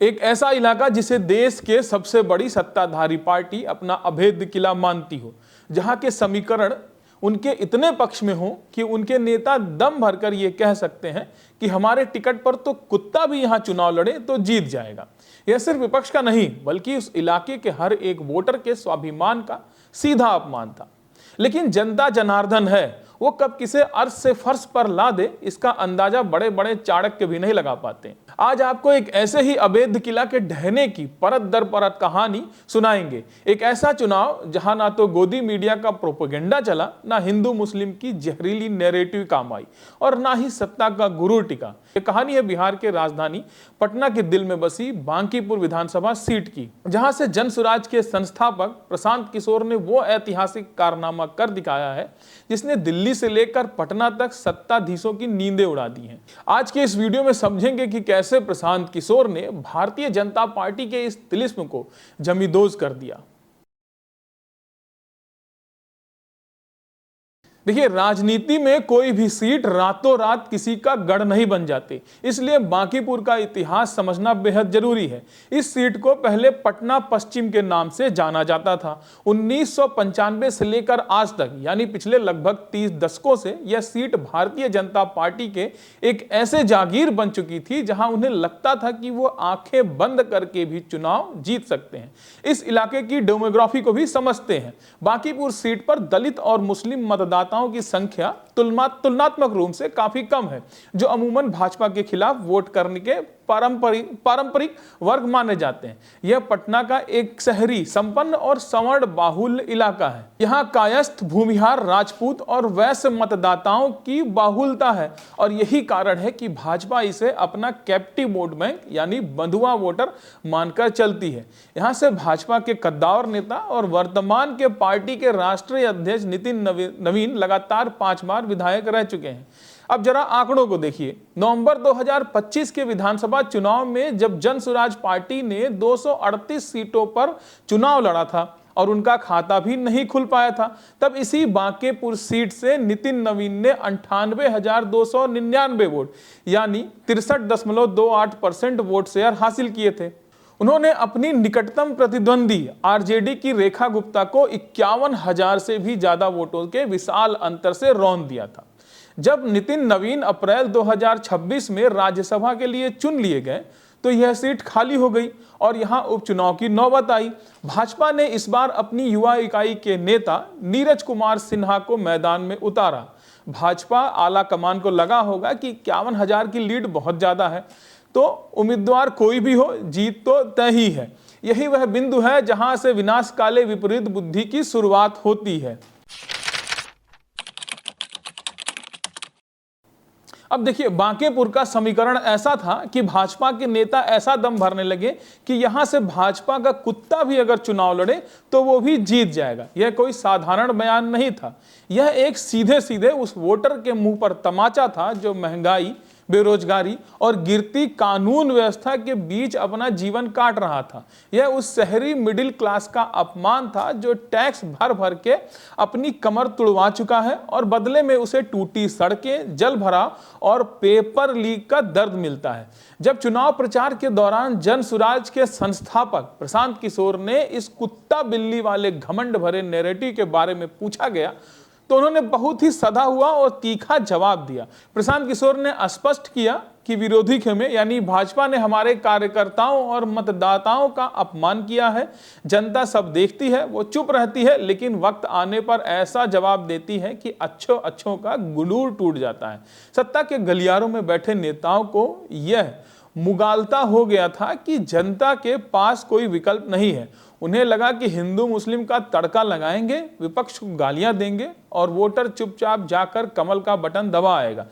एक ऐसा इलाका जिसे देश के सबसे बड़ी सत्ताधारी पार्टी अपना अभेद्य किला मानती हो, जहां के समीकरण उनके इतने पक्ष में हो कि उनके नेता दम भरकर ये कह सकते हैं कि हमारे टिकट पर तो कुत्ता भी यहां चुनाव लड़े तो जीत जाएगा। यह सिर्फ विपक्ष का नहीं बल्कि उस इलाके के हर एक वोटर के स्वाभिमान का सीधा अपमान था। लेकिन जनता जनार्दन है, वो कब किसे अर्श से फर्श पर ला दे इसका अंदाजा बड़े बड़े चाणक्य भी नहीं लगा पाते। आज आपको एक ऐसे ही अवैध किला के ढहने की परत दर परत कहानी सुनाएंगे। एक ऐसा चुनाव जहां ना तो गोदी मीडिया का प्रोपेगेंडा चला, ना हिंदू मुस्लिम की जहरीली नैरेटिव काम आई और ना ही सत्ता का गुरूर टिका। ये कहानी है बिहार के राजधानी पटना के दिल में बसी बांकीपुर विधानसभा सीट की, जहां से जन सुराज के संस्थापक प्रशांत किशोर ने वो ऐतिहासिक कारनामा कर दिखाया है जिसने दिल्ली से लेकर पटना तक सत्ताधीशों की नींदें उड़ा दी हैं। आज के इस वीडियो में समझेंगे कि कैसे प्रशांत किशोर ने भारतीय जनता पार्टी के इस तिलिस्म को जमींदोज कर दिया। देखिए, राजनीति में कोई भी सीट रातों रात किसी का गढ़ नहीं बन जाती, इसलिए बांकीपुर का इतिहास समझना बेहद जरूरी है। इस सीट को पहले पटना पश्चिम के नाम से जाना जाता था। 1995 से लेकर आज तक यानी पिछले लगभग 30 दशकों से यह सीट भारतीय जनता पार्टी के एक ऐसे जागीर बन चुकी थी जहां उन्हें लगता था कि वो आंखें बंद करके भी चुनाव जीत सकते हैं। इस इलाके की डेमोग्राफी को भी समझते हैं। बांकीपुर सीट पर दलित और मुस्लिम मतदाता की संख्या तुलनात्मक रूप से काफी कम है, जो अमूमन भाजपा के खिलाफ वोट करने के पारंपरिक वर्ग माने जाते हैं। यह पटना का एक शहरी संपन्न और सवर्ण बाहुल्य इलाका है। यहाँ कायस्थ, भूमिहार, राजपूत और वैश्य मतदाताओं की बाहुलता है और यही कारण है कि भाजपा इसे अपना कैप्टिव वोट बैंक यानी बंधुआ वोटर मानकर चलती है। यहाँ से भाजपा के कद्दावर नेता और वर्तमान के पार्टी के राष्ट्रीय अध्यक्ष नितिन नवीन लगातार 5 बार विधायक रह चुके हैं। अब जरा आंकड़ों को देखिए। नवंबर 2025 के विधानसभा चुनाव में जब जन सुराज पार्टी ने 238 सीटों पर चुनाव लड़ा था और उनका खाता भी नहीं खुल पाया था, तब इसी बांकीपुर सीट से नितिन नवीन ने 98,299 वोट यानी 63.28% वोट शेयर हासिल किए थे। उन्होंने अपनी निकटतम प्रतिद्वंदी आरजेडी की रेखा गुप्ता को 51,000 से भी ज्यादा वोटों के विशाल अंतर से रौंद दिया था। जब नितिन नवीन अप्रैल 2026 में राज्यसभा के लिए चुन लिए गए तो यह सीट खाली हो गई और यहां उपचुनाव की नौबत आई। भाजपा ने इस बार अपनी युवा इकाई के नेता नीरज कुमार सिन्हा को मैदान में उतारा। भाजपा आला कमान को लगा होगा कि 51,000 की लीड बहुत ज्यादा है, तो उम्मीदवार कोई भी हो, जीत तो तय ही है। यही वह बिंदु है जहां से विनाश काले विपरीत बुद्धि की शुरुआत होती है। अब देखिए, बांकीपुर का समीकरण ऐसा था कि भाजपा के नेता ऐसा दम भरने लगे कि यहां से भाजपा का कुत्ता भी अगर चुनाव लड़े तो वो भी जीत जाएगा। यह कोई साधारण बयान नहीं था, यह एक सीधे सीधे उस वोटर के मुंह पर तमाचा था जो महंगाई, बेरोजगारी और गिरती कानून व्यवस्था के बीच अपना जीवन काट रहा था। यह उस शहरी मिडिल क्लास का अपमान था जो टैक्स भर भर के अपनी कमर तुड़वा चुका है और बदले में उसे टूटी सड़कें, जल भराव और पेपर लीक का दर्द मिलता है। जब चुनाव प्रचार के दौरान जन सुराज के संस्थापक प्रशांत किशोर ने इस कुत्ता बिल्ली वाले घमंड भरे नैरेटिव के बारे में पूछा गया तो उन्होंने बहुत ही सधा हुआ और तीखा जवाब दिया। प्रशांत किशोर ने स्पष्ट किया कि विरोधी खेमे यानी भाजपा ने हमारे कार्यकर्ताओं और मतदाताओं का अपमान किया है। जनता सब देखती है, वो चुप रहती है, लेकिन वक्त आने पर ऐसा जवाब देती है कि अच्छों का गुरूर टूट जाता है। सत्ता के गलियारों में बैठे नेताओं को यह मुगालता हो गया था कि जनता के पास कोई विकल्प नहीं है। उन्हें लगा कि हिंदू मुस्लिम का तड़का लगाएंगे, विपक्ष को गालियां देंगे और वोटर चुपचाप जाकर कमल का बटन दबाएगा।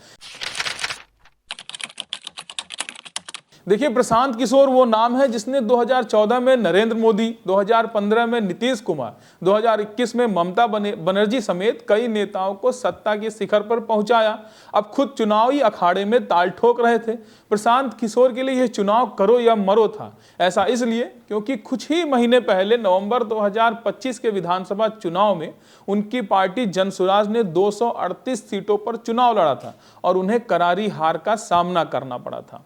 देखिए, प्रशांत किशोर वो नाम है जिसने 2014 में नरेंद्र मोदी, 2015 में नीतीश कुमार, 2021 में ममता बनर्जी समेत कई नेताओं को सत्ता के शिखर पर पहुंचाया। अब खुद चुनावी अखाड़े में ताल ठोक रहे थे। प्रशांत किशोर के लिए यह चुनाव करो या मरो था। ऐसा इसलिए क्योंकि कुछ ही महीने पहले नवंबर 2025 के विधानसभा चुनाव में उनकी पार्टी जनसुराज ने 238 सीटों पर चुनाव लड़ा था और उन्हें करारी हार का सामना करना पड़ा था।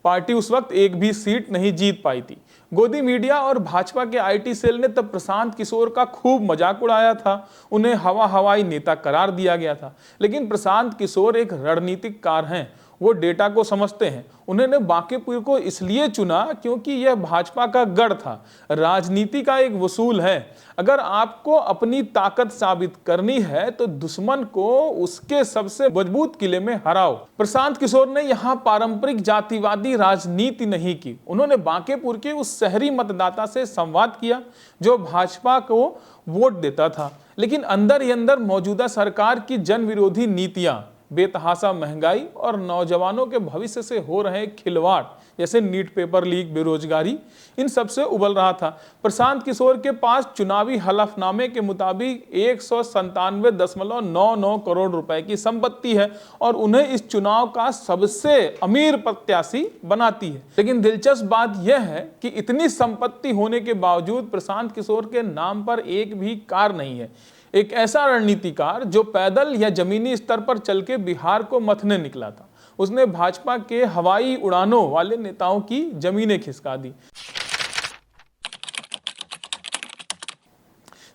पार्टी उस वक्त एक भी सीट नहीं जीत पाई थी। गोदी मीडिया और भाजपा के आईटी सेल ने तब प्रशांत किशोर का खूब मजाक उड़ाया था, उन्हें हवाई नेता करार दिया गया था। लेकिन प्रशांत किशोर एक रणनीतिककार हैं, वो डेटा को समझते हैं। उन्होंने बांकीपुर को इसलिए चुना क्योंकि यह भाजपा का गढ़ था। राजनीति का एक वसूल है, अगर आपको अपनी ताकत साबित करनी है तो दुश्मन को उसके सबसे मजबूत किले में हराओ। प्रशांत किशोर ने यहाँ पारंपरिक जातिवादी राजनीति नहीं की, उन्होंने बांकीपुर के उस शहरी मतदाता से संवाद किया जो भाजपा को वोट देता था, लेकिन अंदर ही अंदर मौजूदा सरकार की जन विरोधी नीतियां, बेतहाशा महंगाई और नौजवानों के भविष्य से हो रहे खिलवाड़ जैसे नीट पेपर लीक, बेरोजगारी, इन सब से उबल रहा था। प्रशांत किशोर के पास चुनावी हलफनामे के मुताबिक 197.99 करोड़ रुपए की संपत्ति है और उन्हें इस चुनाव का सबसे अमीर प्रत्याशी बनाती है। लेकिन दिलचस्प बात यह है कि इतनी संपत्ति होने के बावजूद प्रशांत किशोर के नाम पर एक भी कार नहीं है। एक ऐसा रणनीतिकार जो पैदल या जमीनी स्तर पर चल के बिहार को मथने निकला था, उसने भाजपा के हवाई उड़ानों वाले नेताओं की जमीनें खिसका दी।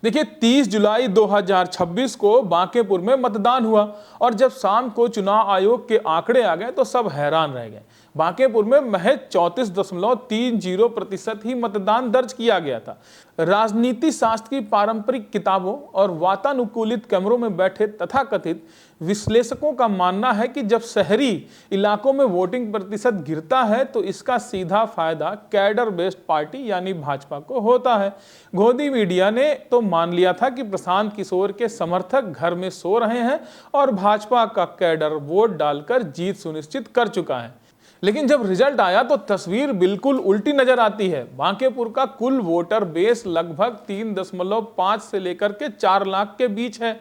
देखिए 30 जुलाई 2026 को बांकीपुर में मतदान हुआ और जब शाम को चुनाव आयोग के आंकड़े आ गए तो सब हैरान रह गए। बांकीपुर में महज 34.30% ही मतदान दर्ज किया गया था। राजनीति शास्त्र की पारंपरिक किताबों और वातानुकूलित कमरों में बैठे तथाकथित विश्लेषकों का मानना है कि जब शहरी इलाकों में वोटिंग प्रतिशत गिरता है तो इसका सीधा फायदा कैडर बेस्ड पार्टी यानी भाजपा को होता है। गोदी मीडिया ने तो मान लिया था कि प्रशांत किशोर के समर्थक घर में सो रहे हैं और भाजपा का कैडर वोट डालकर जीत सुनिश्चित कर चुका है। लेकिन जब रिजल्ट आया तो तस्वीर बिल्कुल उल्टी नजर आती है। बांकीपुर का कुल वोटर बेस लगभग 3.5 से लेकर के 4 लाख के बीच है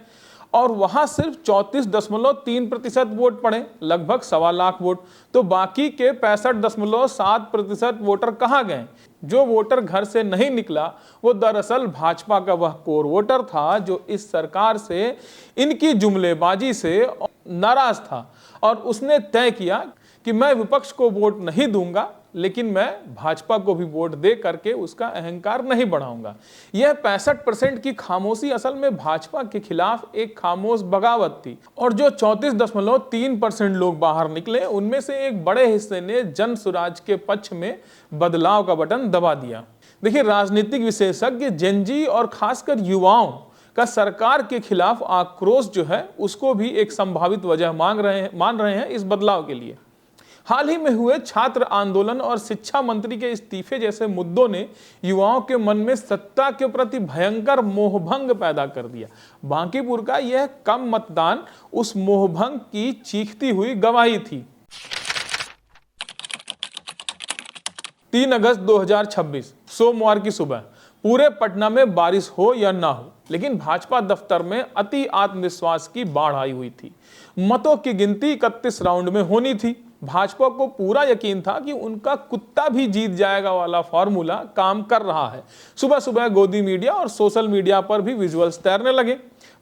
और वहां सिर्फ 34.3% वोट पड़े, लगभग 1.25 लाख वोट। तो बाकी के 65.7% वोटर कहां गए? जो वोटर घर से नहीं निकला वो दरअसल भाजपा का वह कोर वोटर था जो इस सरकार से, इनकी जुमलेबाजी से नाराज था और उसने तय किया कि मैं विपक्ष को वोट नहीं दूंगा लेकिन मैं भाजपा को भी वोट दे करके उसका अहंकार नहीं बढ़ाऊंगा। यह 65% की खामोशी असल में भाजपा के खिलाफ एक खामोश बगावत थी और जो 34.3% लोग बाहर निकले उनमें से एक बड़े हिस्से ने जन स्वराज के पक्ष में बदलाव का बटन दबा दिया। देखिए राजनीतिक विशेषज्ञ जेनजी और खासकर युवाओं का सरकार के खिलाफ आक्रोश जो है उसको भी एक संभावित वजह मान रहे हैं इस बदलाव के लिए। हाल ही में हुए छात्र आंदोलन और शिक्षा मंत्री के इस्तीफे जैसे मुद्दों ने युवाओं के मन में सत्ता के प्रति भयंकर मोहभंग पैदा कर दिया। बांकीपुर का यह कम मतदान उस मोहभंग की चीखती हुई गवाही थी। 3 अगस्त 2026 सोमवार की सुबह पूरे पटना में बारिश हो या ना हो, लेकिन भाजपा दफ्तर में अति आत्मविश्वास की बाढ़ आई हुई थी। मतों की गिनती 31 राउंड में होनी थी। भाजपा को पूरा यकीन था कि उनका कुत्ता भी जीत जाएगा वाला फॉर्मूला काम कर रहा है। सुबह सुबह गोदी मीडिया और सोशल मीडिया पर भी विजुअल्स तैरने लगे।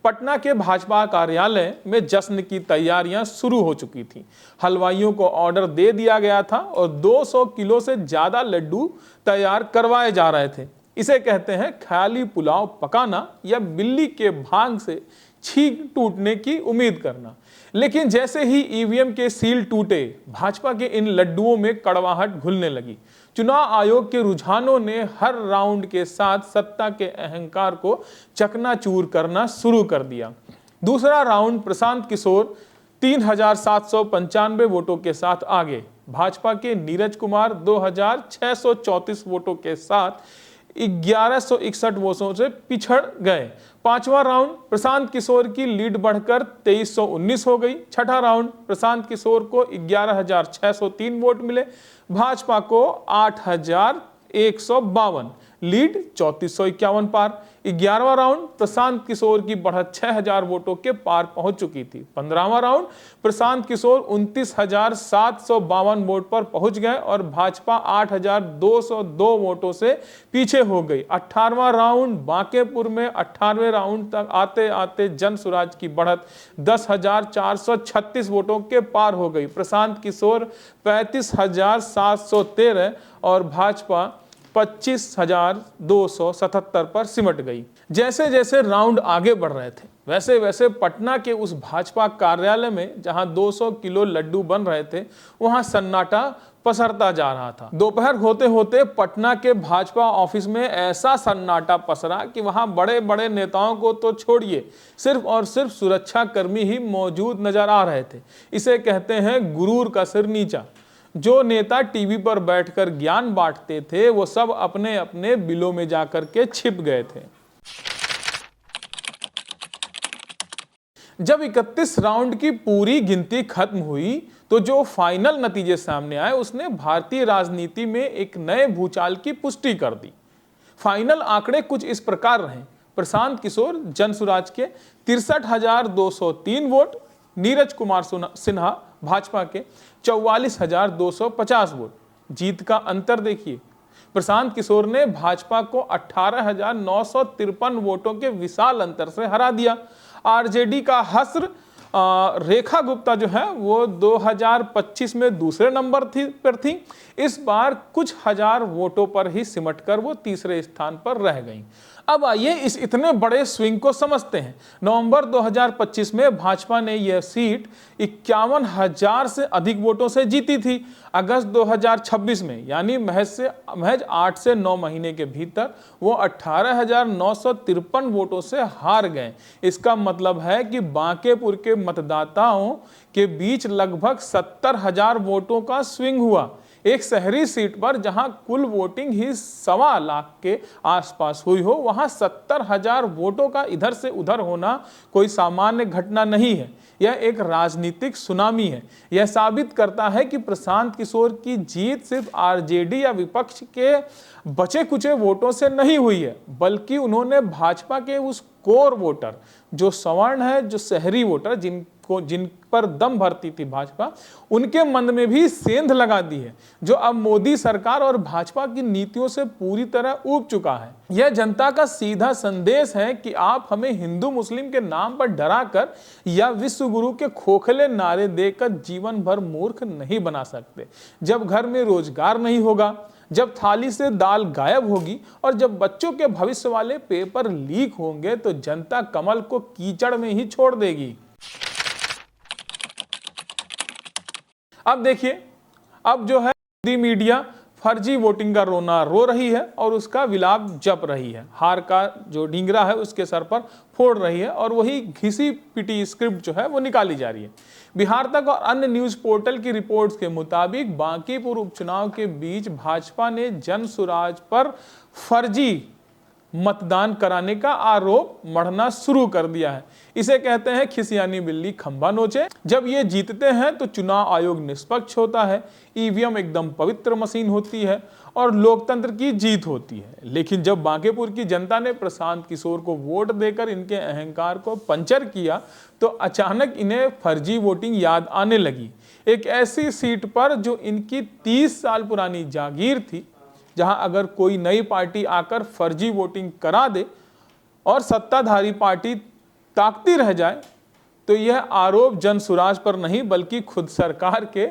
पटना के भाजपा कार्यालय में जश्न की तैयारियां शुरू हो चुकी थी। हलवाइयों को ऑर्डर दे दिया गया था और 200 किलो से ज्यादा लड्डू तैयार करवाए जा रहे थे। इसे कहते हैं ख्याली पुलाव पकाना या बिल्ली के भांग से छींक टूटने की उम्मीद करना। लेकिन जैसे ही ईवीएम के सील टूटे, भाजपा के इन लड्डुओं में कड़वाहट घुलने लगी। चुनाव आयोग के रुझानों ने हर राउंड के साथ सत्ता के अहंकार को चकनाचूर करना शुरू कर दिया। दूसरा राउंड प्रशांत किशोर 3795 वोटों के साथ आगे, भाजपा के नीरज कुमार 2634 वोटों के साथ 1161 वोटों से पिछड़ गए। पांचवा राउंड प्रशांत किशोर की लीड बढ़कर 2319 हो गई। छठा राउंड प्रशांत किशोर को 11,603 वोट मिले, भाजपा को 8,152। लीड 3451 पार। 11वां राउंड प्रशांत किशोर की बढ़त 6000 वोटों के पार पहुंच चुकी थी। 15वां राउंड प्रशांत किशोर 29,752 वोट पर पहुंच गए और भाजपा 8,202 वोटों से पीछे हो गई। 18वां राउंड बांकेपुर में 18वें राउंड तक आते आते जनसुराज की बढ़त 10,436 वोटों के पार हो गई। प्रशांत किशोर 35,713 और भाजपा 25,277 पर सिमट गई। जैसे जैसे राउंड आगे बढ़ रहे थे वैसे वैसे पटना के उस भाजपा कार्यालय में जहां 200 किलो लड्डू बन रहे थे वहां सन्नाटा पसरता जा रहा था। दोपहर होते होते पटना के भाजपा ऑफिस में ऐसा सन्नाटा पसरा कि वहां बड़े बड़े नेताओं को तो छोड़िए, सिर्फ और सिर्फ सुरक्षा कर्मी ही मौजूद नजर आ रहे थे। इसे कहते हैं गुरूर का सिर नीचा। जो नेता टीवी पर बैठकर ज्ञान बांटते थे वो सब अपने अपने बिलों में जाकर के छिप गए थे। जब 31 राउंड की पूरी गिनती खत्म हुई तो जो फाइनल नतीजे सामने आए उसने भारतीय राजनीति में एक नए भूचाल की पुष्टि कर दी। फाइनल आंकड़े कुछ इस प्रकार रहे। प्रशांत किशोर जनसुराज के 63,203 वोट, नीरज कुमार सिन्हा भाजपा के 44,250 वोट। जीत का अंतर देखिए, प्रशांत किशोर ने भाजपा को 18,953 वोटों के विशाल अंतर से हरा दिया। आरजेडी का हस्र रेखा गुप्ता जो है वो 2025 में दूसरे नंबर पर थी। इस बार कुछ हजार वोटों पर ही सिमटकर वो तीसरे स्थान पर रह गईं। अब आइए इस इतने बड़े स्विंग को समझते हैं। नवंबर 2025 में भाजपा ने यह सीट 51,000 से अधिक वोटों से जीती थी। अगस्त 2026 में यानी महज 8 से 9 महीने के भीतर वो 18,953 वोटों से हार गए। इसका मतलब है कि बांकेपुर के मतदाताओं के बीच लगभग 70,000 वोटों का स्विंग हुआ। एक शहरी सीट पर जहां कुल वोटिंग ही 1.25 लाख के आसपास हुई हो वहां 70,000 वोटों का इधर से उधर होना कोई सामान्य घटना नहीं है। यह एक राजनीतिक सुनामी है। यह साबित करता है कि प्रशांत किशोर की जीत सिर्फ आरजेडी या विपक्ष के बचे कुचे वोटों से नहीं हुई है, बल्कि उन्होंने भाजपा के उस कोर वोटर जो सवर्ण है, जो शहरी वोटर जिन पर दम भरती थी भाजपा, उनके मन में भी सेंध लगा दी है, जो अब मोदी सरकार और भाजपा की नीतियों से पूरी तरह ऊब चुका है। यह जनता का सीधा संदेश है कि आप हमें हिंदू मुस्लिम के नाम पर डराकर या विश्व गुरु के खोखले नारे देकर जीवन भर मूर्ख नहीं बना सकते। जब घर में रोजगार नहीं होगा, जब थाली से दाल गायब होगी और जब बच्चों के भविष्य वाले पेपर लीक होंगे तो जनता कमल को कीचड़ में ही छोड़ देगी। अब देखिए, अब जो है मीडिया फर्जी वोटिंग का रोना रो रही है और उसका विलाप जप रही है। हार का जो ढींगरा है उसके सर पर फोड़ रही है और वही घिसी पिटी स्क्रिप्ट जो है वो निकाली जा रही है। बिहार तक और अन्य न्यूज पोर्टल की रिपोर्ट्स के मुताबिक बांकीपुर उपचुनाव के बीच भाजपा ने जनसुराज पर फर्जी मतदान कराने का आरोप मढ़ना शुरू कर दिया है। इसे कहते हैं खिसियानी बिल्ली खंभा नोचे। जब ये जीतते हैं तो चुनाव आयोग निष्पक्ष होता है, ईवीएम एकदम पवित्र मशीन होती है और लोकतंत्र की जीत होती है। लेकिन जब बांकेपुर की जनता ने प्रशांत किशोर को वोट देकर इनके अहंकार को पंचर किया तो अचानक इन्हें फर्जी वोटिंग याद आने लगी। एक ऐसी सीट पर जो इनकी 30 साल पुरानी जागीर थी, जहां अगर कोई नई पार्टी आकर फर्जी वोटिंग करा दे और सत्ताधारी पार्टी ताकती रह जाए तो यह आरोप जनसुराज पर नहीं बल्कि खुद सरकार के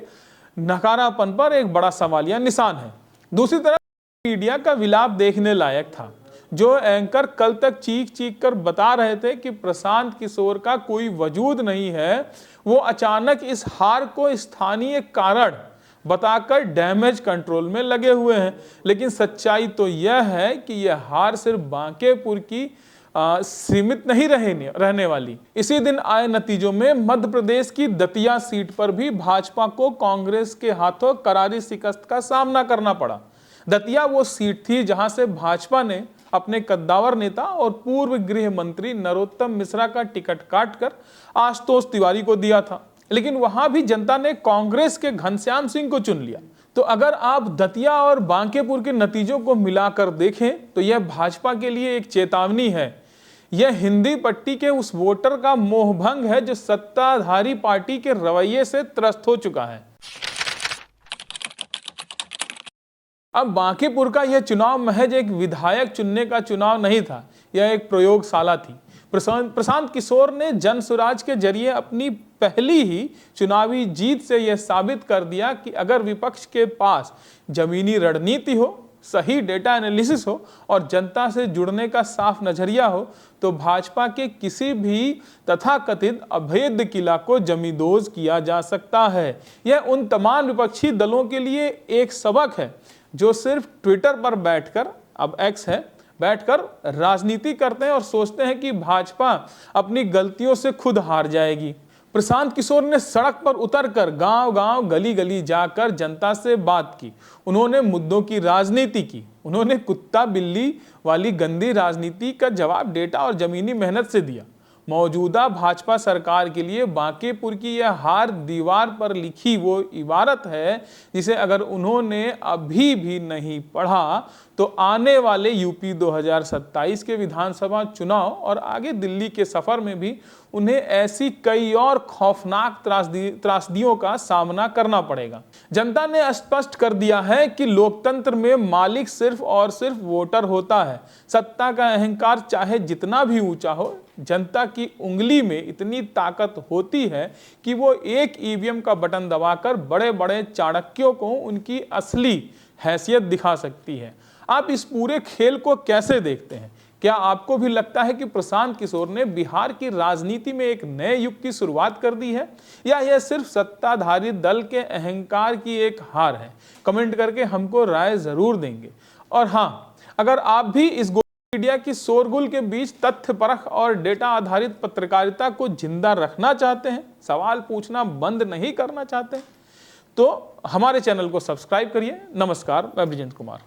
नकारापन पर एक बड़ा सवालिया निशान है। दूसरी तरफ मीडिया का विलाप देखने लायक था। जो एंकर कल तक चीख चीख कर बता रहे थे कि प्रशांत किशोर का कोई वजूद नहीं है, वो अचानक इस हार को स्थानीय कारण बताकर डैमेज कंट्रोल में लगे हुए हैं। लेकिन सच्चाई तो यह है कि यह हार सिर्फ बांकेपुर की सीमित नहीं रहने वाली। इसी दिन आए नतीजों में मध्य प्रदेश की दतिया सीट पर भी भाजपा को कांग्रेस के हाथों करारी शिकस्त का सामना करना पड़ा। दतिया वो सीट थी जहां से भाजपा ने अपने कद्दावर नेता और पूर्व गृह मंत्री नरोत्तम मिश्रा का टिकट काटकर आशुतोष तिवारी को दिया था। लेकिन वहां भी जनता ने कांग्रेस के घनश्याम सिंह को चुन लिया। तो अगर आप दतिया और बांकेपुर के नतीजों को मिलाकर देखें तो यह भाजपा के लिए एक चेतावनी है। यह हिंदी पट्टी के उस वोटर का मोहभंग है जो सत्ताधारी पार्टी के रवैये से त्रस्त हो चुका है। अब बांकीपुर का यह चुनाव महज एक विधायक चुनने का चुनाव नहीं था, यह एक प्रयोगशाला थी। प्रशांत किशोर ने जन स्वराज के जरिए अपनी पहली ही चुनावी जीत से यह साबित कर दिया कि अगर विपक्ष के पास जमीनी रणनीति हो, सही डेटा एनालिसिस हो और जनता से जुड़ने का साफ नजरिया हो तो भाजपा के किसी भी तथाकथित अभेद्य किला को जमींदोज किया जा सकता है। यह उन तमाम विपक्षी दलों के लिए एक सबक है जो सिर्फ ट्विटर पर बैठकर, अब एक्स है, बैठकर राजनीति करते हैं और सोचते हैं कि भाजपा अपनी गलतियों से खुद हार जाएगी। प्रशांत किशोर ने सड़क पर उतरकर गांव-गांव, गली-गली जाकर जनता से बात की। उन्होंने मुद्दों की राजनीति की। उन्होंने कुत्ता बिल्ली वाली गंदी राजनीति का जवाब डेटा और जमीनी मेहनत से दिया। मौजूदा भाजपा सरकार के लिए बांकीपुर की यह हार दीवार पर लिखी वो इबारत है जिसे अगर उन्होंने अभी भी नहीं पढ़ा तो आने वाले यूपी 2027 के विधानसभा चुनाव और आगे दिल्ली के सफर में भी उन्हें ऐसी कई और खौफनाक त्रासदियों का सामना करना पड़ेगा। जनता ने स्पष्ट कर दिया है कि लोकतंत्र में मालिक सिर्फ और सिर्फ वोटर होता है। सत्ता का अहंकार चाहे जितना भी ऊंचा हो, जनता की उंगली में इतनी ताकत होती है कि वो एक ईवीएम का बटन दबाकर बड़े बड़े चाणक्यों को उनकी असली हैसियत दिखा सकती है। आप इस पूरे खेल को कैसे देखते हैं? क्या आपको भी लगता है कि प्रशांत किशोर ने बिहार की राजनीति में एक नए युग की शुरुआत कर दी है या यह सिर्फ सत्ताधारी दल के अहंकार की एक हार है? कमेंट करके हमको राय जरूर देंगे। और हाँ, अगर आप भी इस मीडिया की शोरगुल के बीच तथ्य परख और डेटा आधारित पत्रकारिता को जिंदा रखना चाहते हैं, सवाल पूछना बंद नहीं करना चाहते हैं, तो हमारे चैनल को सब्सक्राइब करिए। नमस्कार, मैं ब्रिजेंद्र कुमार।